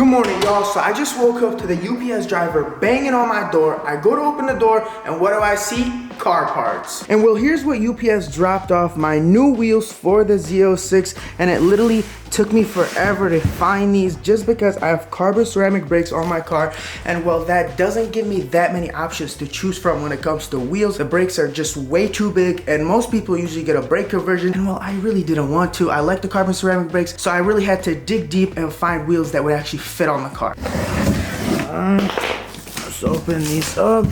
Good morning, y'all. So I just woke up to the UPS driver banging on my door. I go to open the door, and what do I see? Car parts. And well, here's what UPS dropped off: my new wheels for the Z06, and it literally took me forever to find these just because I have carbon ceramic brakes on my car, and well, that doesn't give me that many options to choose from when it comes to wheels. The brakes are just way too big, and most people usually get a brake conversion, and well, I really didn't want to. I like the carbon ceramic brakes, so I really had to dig deep and find wheels that would actually fit on the car. Let's open these up.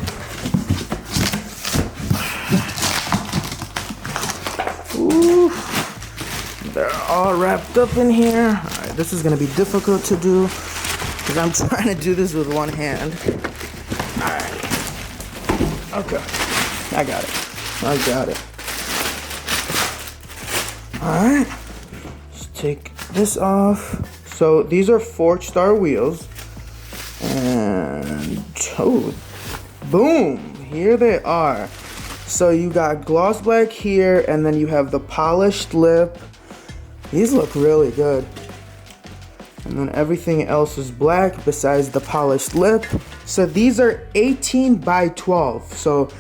Ooh, they're all wrapped up in here. All right, this is gonna be difficult to do because I'm trying to do this with one hand. All right, okay, I got it. All right, let's take this off. So these are Forge-Star wheels, and oh, boom, here they are. So you got gloss black here, and then you have the polished lip. These look really good. And then everything else is black besides the polished lip. So these are 18 by 12. So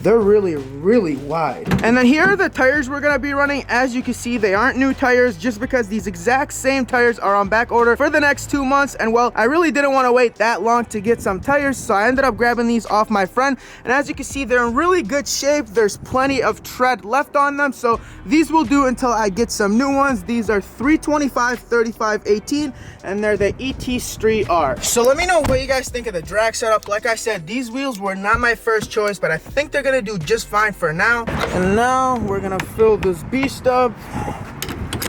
they're really, really wide. And then here are the tires we're gonna be running. As you can see, they aren't new tires just because these exact same tires are on back order for the next 2 months. And well, I really didn't want to wait that long to get some tires, so I ended up grabbing these off my friend. And as you can see, they're in really good shape. There's plenty of tread left on them, so these will do until I get some new ones. These are 325, 35, 18, and they're the ET Street R. So let me know what you guys think of the drag setup. Like I said, these wheels were not my first choice, but I think they're gonna do just fine for now. And now we're gonna fill this beast up.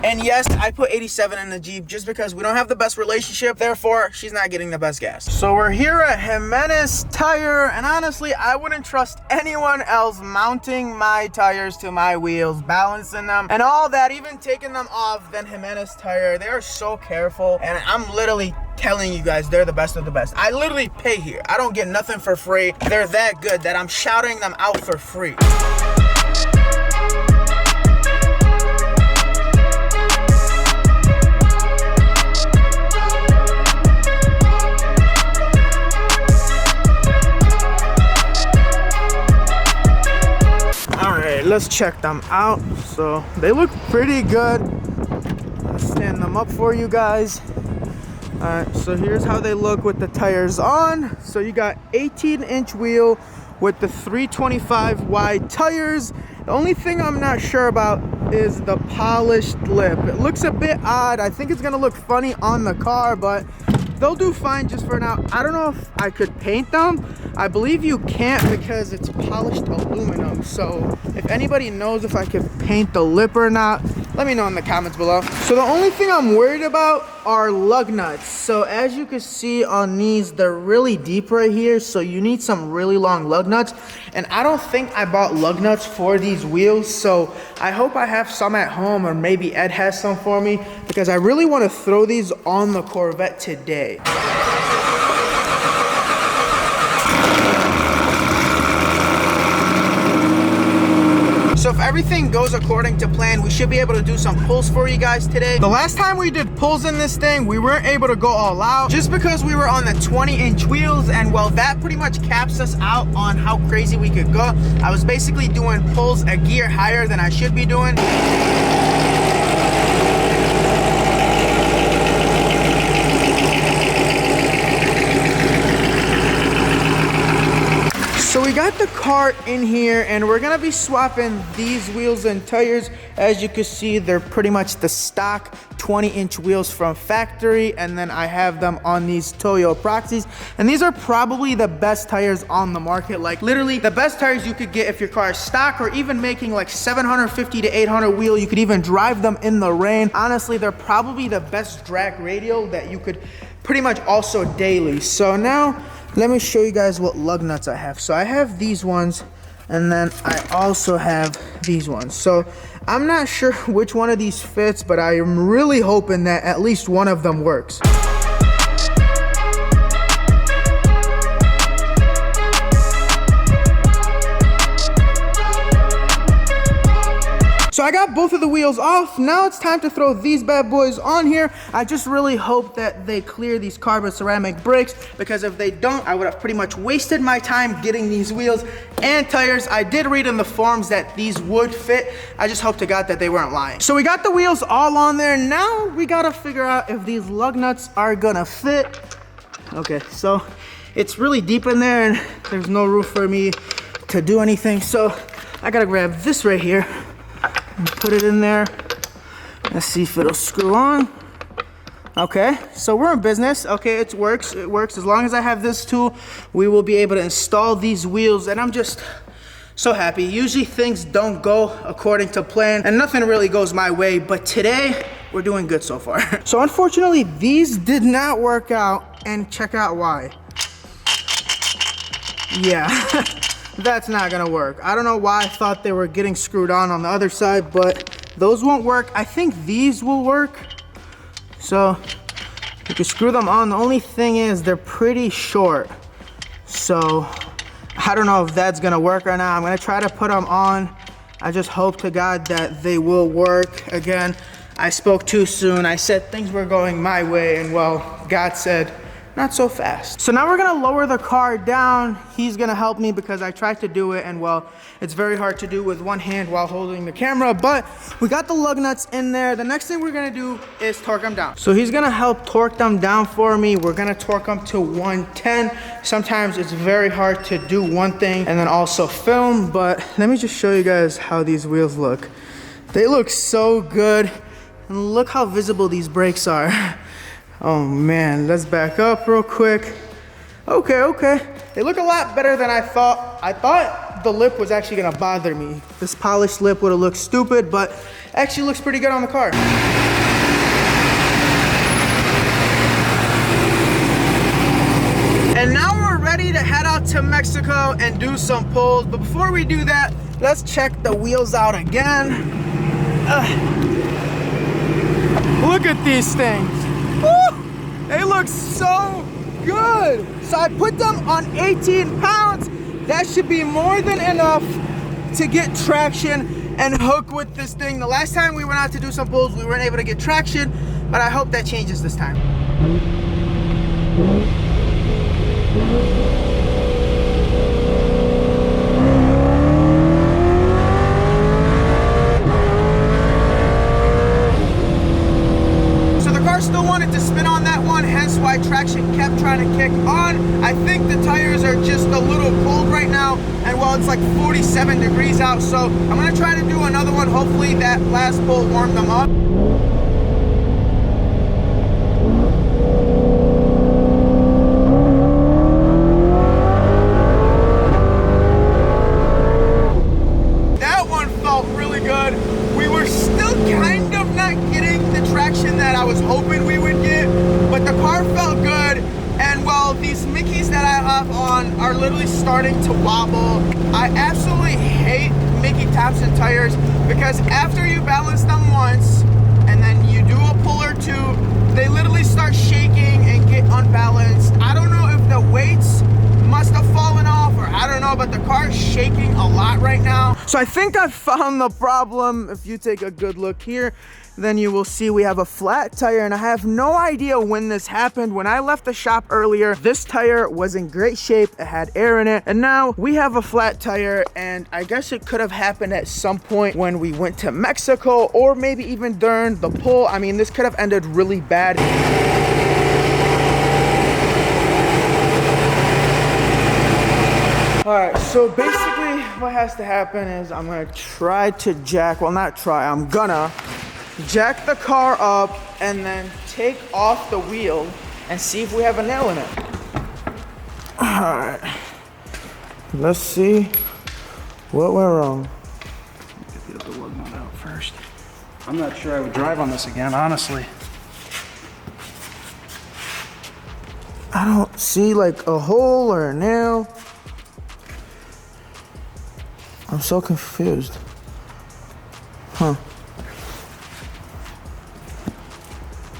And yes, I put 87 in the Jeep just because we don't have the best relationship, therefore she's not getting the best gas. So we're here at Jimenez Tire, and honestly, I wouldn't trust anyone else mounting my tires to my wheels, balancing them and all that, even taking them off, than Jimenez Tire. They are so careful, and I'm literally telling you guys, they're the best of the best. I literally pay here. I don't get nothing for free. They're that good that I'm shouting them out for free. Let's check them out. So they look pretty good. Let's stand them up for you guys. Alright, so here's how they look with the tires on. So you got 18-inch wheel with the 325 wide tires. The only thing I'm not sure about is the polished lip. It looks a bit odd. I think it's gonna look funny on the car, but they'll do fine just for now. I don't know if I could paint them. I believe you can't because it's polished aluminum. So if anybody knows if I could paint the lip or not, let me know in the comments below. So the only thing I'm worried about are lug nuts. So as you can see on these, they're really deep right here. So you need some really long lug nuts. And I don't think I bought lug nuts for these wheels. So I hope I have some at home, or maybe Ed has some for me, because I really want to throw these on the Corvette today. So if everything goes according to plan, we should be able to do some pulls for you guys today. The last time we did pulls in this thing, we weren't able to go all out just because we were on the 20-inch wheels, and well, that pretty much caps us out on how crazy we could go. I was basically doing pulls a gear higher than I should be doing. So we got the car in here, and we're gonna be swapping these wheels and tires. As you can see, they're pretty much the stock 20-inch wheels from factory, and then I have them on these Toyo Proxys, and these are probably the best tires on the market. Like literally the best tires you could get if your car is stock, or even making like 750 to 800 wheel. You could even drive them in the rain. Honestly, they're probably the best drag radial that you could pretty much also daily. So now let me show you guys what lug nuts I have. So I have these ones, and then I also have these ones. So I'm not sure which one of these fits, but I am really hoping that at least one of them works. So I I got both of the wheels off. Now it's time to throw these bad boys on here. I just really hope that they clear these carbon ceramic brakes, because if they don't, I would have pretty much wasted my time getting these wheels and tires. I did read in the forums that these would fit. I just hope to God that they weren't lying. So we got the wheels all on there. Now we gotta figure out if these lug nuts are gonna fit. Okay, so it's really deep in there and there's no room for me to do anything. So I gotta grab this right here and put it in there. Let's see if it'll screw on. Okay, so we're in business. Okay, it works. As long as I have this tool, we will be able to install these wheels, and I'm just so happy. Usually things don't go according to plan and nothing really goes my way, but today we're doing good so far. So unfortunately, these did not work out, and check out why. Yeah, that's not gonna work. I don't know why I thought they were getting screwed on the other side, but those won't work. I think these will work. So you can screw them on. The only thing is they're pretty short. So I don't know if that's gonna work or not. I'm gonna try to put them on. I just hope to God that they will work. Again, I spoke too soon. I said things were going my way, and well, God said, not so fast. So now we're gonna lower the car down. He's gonna help me because I tried to do it, and well, it's very hard to do with one hand while holding the camera, but we got the lug nuts in there. The next thing we're gonna do is torque them down. So he's gonna help torque them down for me. We're gonna torque them to 110. Sometimes it's very hard to do one thing and then also film, but let me just show you guys how these wheels look. They look so good, and look how visible these brakes are. Oh man, let's back up real quick. Okay. They look a lot better than I thought. I thought the lip was actually gonna bother me. This polished lip would have looked stupid, but actually looks pretty good on the car. And now we're ready to head out to Mexico and do some pulls. But before we do that, let's check the wheels out again. Look at these things. Woo! They look so good. So I put them on 18 pounds. That should be more than enough to get traction and hook with this thing. The last time we went out to do some pulls, we weren't able to get traction, but I hope that changes this time. Still wanted to spin on that one, hence why traction kept trying to kick on. I think the tires are just a little cold right now, and well, it's like 47 degrees out, so I'm gonna try to do another one. Hopefully that last pull warmed them up. That one felt really good. We were still kind of not getting the traction that I was hoping we would get, but the car felt good. And well, these Mickeys that I have on are literally starting to wobble. I absolutely hate Mickey Thompson tires because after you balance them once and then you do a pull or two, they literally start shaking and get unbalanced. I don't know if the weights must have fallen off, or I don't know, but the car is shaking a lot right now. So I think I found the problem. If you take a good look here, then you will see we have a flat tire, and I have no idea when this happened. When I left the shop earlier, this tire was in great shape. It had air in it, and now we have a flat tire, and I guess it could have happened at some point when we went to Mexico, or maybe even during the pull. I mean, this could have ended really bad. All right, so basically what has to happen is I'm gonna try to jack, well, not try, I'm gonna jack the car up and then take off the wheel and see if we have a nail in it. All right, let's see what went wrong. Get the lug nut out first. I'm not sure I would drive on this again, honestly. I don't see like a hole or a nail. I'm so confused. Huh.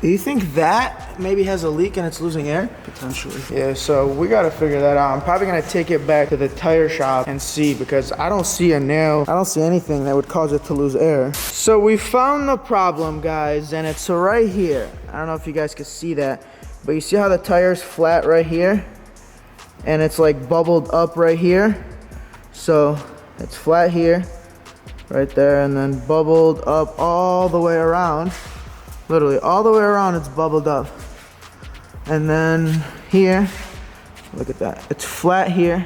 Do you think that maybe has a leak and it's losing air? Potentially. Yeah, so we gotta figure that out. I'm probably gonna take it back to the tire shop and see, because I don't see a nail. I don't see anything that would cause it to lose air. So we found the problem, guys, and it's right here. I don't know if you guys can see that, but you see how the tire's flat right here? And it's like bubbled up right here. So it's flat here, right there, and then bubbled up all the way around. Literally all the way around, it's bubbled up. And then here, look at that. It's flat here,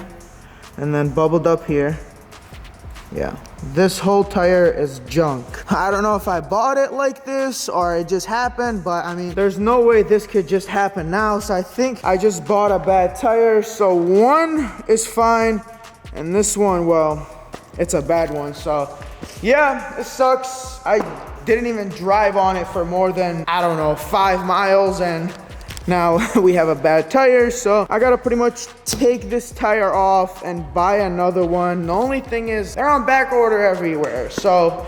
and then bubbled up here. Yeah, this whole tire is junk. I don't know if I bought it like this or it just happened, but I mean, there's no way this could just happen now. So I think I just bought a bad tire. So one is fine, and this one, well, it's a bad one. So yeah, it sucks. I didn't even drive on it for more than, I don't know, 5 miles, and now we have a bad tire. So I gotta pretty much take this tire off and buy another one. The only thing is they're on back order everywhere, so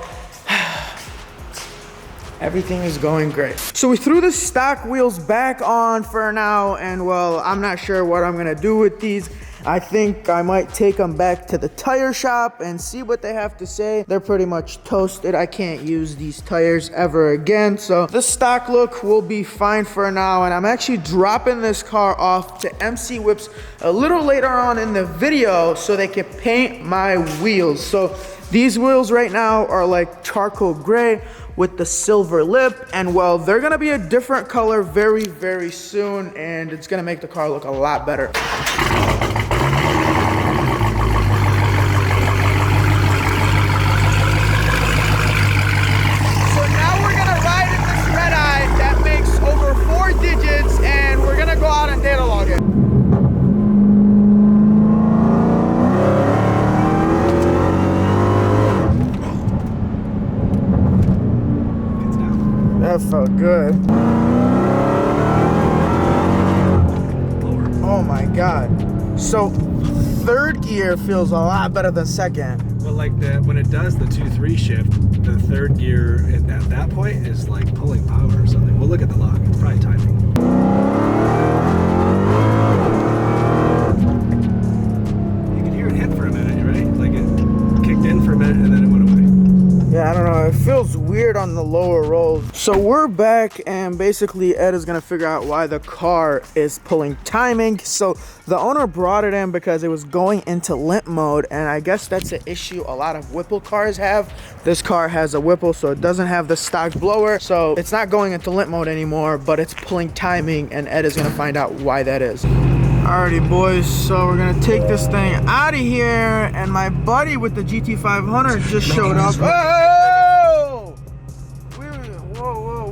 everything is going great. So we threw the stock wheels back on for now, and well, I'm not sure what I'm gonna do with these. I think I might take them back to the tire shop and see what they have to say. They're pretty much toasted. I can't use these tires ever again. So the stock look will be fine for now. And I'm actually dropping this car off to MC Whips a little later on in the video so they can paint my wheels. So these wheels right now are like charcoal gray with the silver lip, and well, they're gonna be a different color very, very soon, and it's gonna make the car look a lot better. Digits, and we're gonna go out and data log it. That felt good. Oh my god. So third gear feels a lot better than second. Well, like when it does the 2-3 shift, the third gear at that point is like pulling power or something. We'll look at the log. It's probably timing. You can hear it hit for a minute, right? Like it kicked in for a minute and then it went away. Yeah, I don't know. It feels weird on the lower rolls. So we're back, and basically Ed is gonna figure out why the car is pulling timing. So the owner brought it in because it was going into limp mode, and I guess that's an issue a lot of Whipple cars have. This car has a Whipple, so it doesn't have the stock blower, so it's not going into limp mode anymore, but it's pulling timing, and Ed is gonna find out why that is. Alrighty boys, so we're gonna take this thing out of here, and my buddy with the GT500 just showed up. Whoa!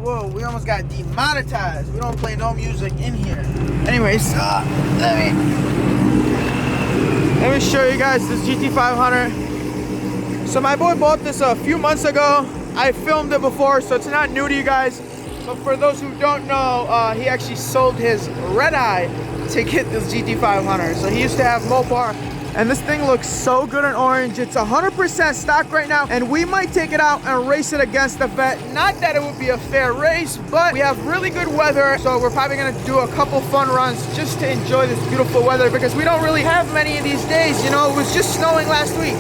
Whoa, we almost got demonetized. We don't play no music in here. Anyways, let me show you guys this GT500. So my boy bought this a few months ago. I filmed it before, so it's not new to you guys. But for those who don't know, he actually sold his red eye to get this GT500. So he used to have Mopar, and this thing looks so good in orange. It's 100% stock right now, and we might take it out and race it against the vet. Not that it would be a fair race, but we have really good weather, so we're probably gonna do a couple fun runs just to enjoy this beautiful weather, because we don't really have many of these days. You know, it was just snowing last week.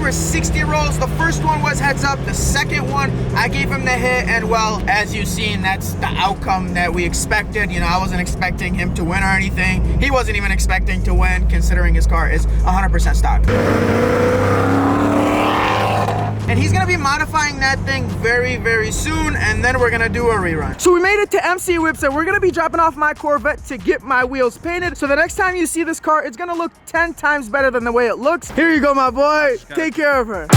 Were 60 rolls. The first one was heads up. The second one, I gave him the hit, and well, as you've seen, that's the outcome that we expected. You know, I wasn't expecting him to win or anything. He wasn't even expecting to win, considering his car is 100% stock. And he's gonna be modifying that thing very, very soon, and then we're gonna do a rerun. So we made it to MC Whips, and we're gonna be dropping off my Corvette to get my wheels painted. So the next time you see this car, it's gonna look 10 times better than the way it looks. Here you go, my boy. Take care of her.